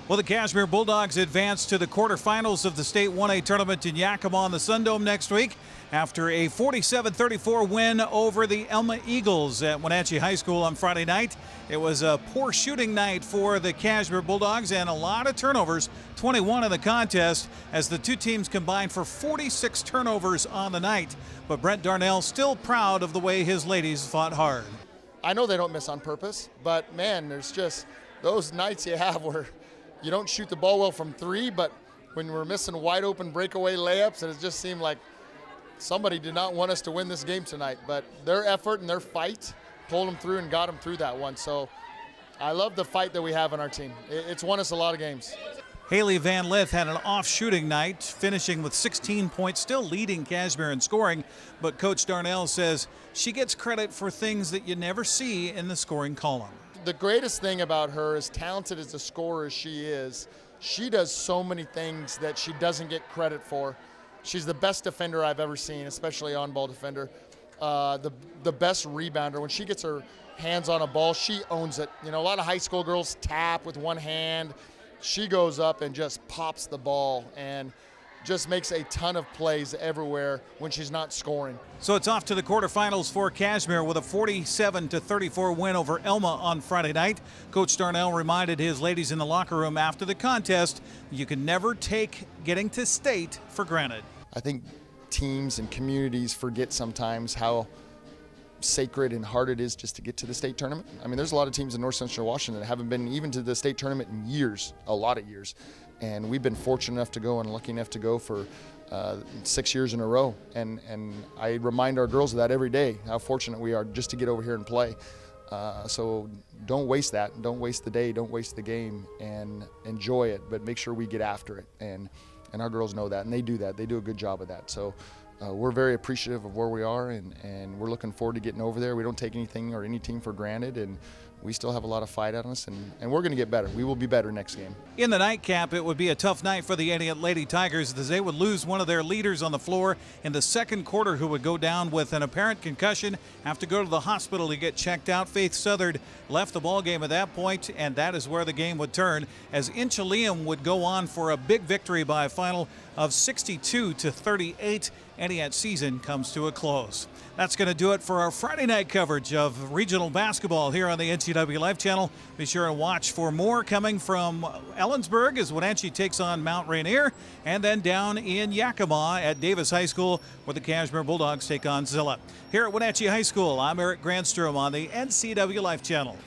Well, the Cashmere Bulldogs advance to the quarterfinals of the State 1A tournament in Yakima on the Sundome next week after a 47-34 win over the Elma Eagles at Wenatchee High School on Friday night. It was a poor shooting night for the Cashmere Bulldogs and a lot of turnovers, 21 in the contest, as the two teams combined for 46 turnovers on the night. But Brent Darnell still proud of the way his ladies fought hard. I know they don't miss on purpose, but man, there's just those nights you have where you don't shoot the ball well from three, but when we're missing wide open breakaway layups, and it just seemed like somebody did not want us to win this game tonight. But their effort and their fight pulled them through and got them through that one. So I love the fight that we have in our team. It's won us a lot of games. Haley Van Lith had an off shooting night, finishing with 16 points, still leading Cashmere in scoring. But Coach Darnell says she gets credit for things that you never see in the scoring column. The greatest thing about her, as talented as a scorer as she is, she does so many things that she doesn't get credit for. She's the best defender I've ever seen, especially on-ball defender. The best rebounder. When she gets her hands on a ball, she owns it. You know, a lot of high school girls tap with one hand. She goes up and just pops the ball and just makes a ton of plays everywhere when she's not scoring. So it's off to the quarterfinals for Cashmere with a 47-34 win over Elma on Friday night. Coach Darnell reminded his ladies in the locker room after the contest, you can never take getting to state for granted. I think teams and communities forget sometimes how sacred and hard it is just to get to the state tournament. I mean, there's a lot of teams in North Central Washington that haven't been even to the state tournament in years, a lot of years. And we've been fortunate enough to go and lucky enough to go for 6 years in a row. And I remind our girls of that every day, how fortunate we are just to get over here and play. So don't waste that. Don't waste the day. Don't waste the game, and enjoy it. But make sure we get after it. And our girls know that, and they do that. They do a good job of that. So we're very appreciative of where we are, and we're looking forward to getting over there. We don't take anything or any team for granted, and we still have a lot of fight on us, and we're going to get better. We will be better next game. In the nightcap, it would be a tough night for the Entiat Lady Tigers as they would lose one of their leaders on the floor in the second quarter, who would go down with an apparent concussion, have to go to the hospital to get checked out. Faith Southard left the ball game at that point, and that is where the game would turn as Inchelium would go on for a big victory by a final of 62-38. Entiat's season comes to a close. That's going to do it for our Friday night coverage of regional basketball here on the NCWLIFE channel. Be sure and watch for more coming from Ellensburg as Wenatchee takes on Mount Rainier, and then down in Yakima at Davis High School where the Cashmere Bulldogs take on Zilla. Here at Wenatchee High School, I'm Eric Granstrom on the NCWLIFE channel.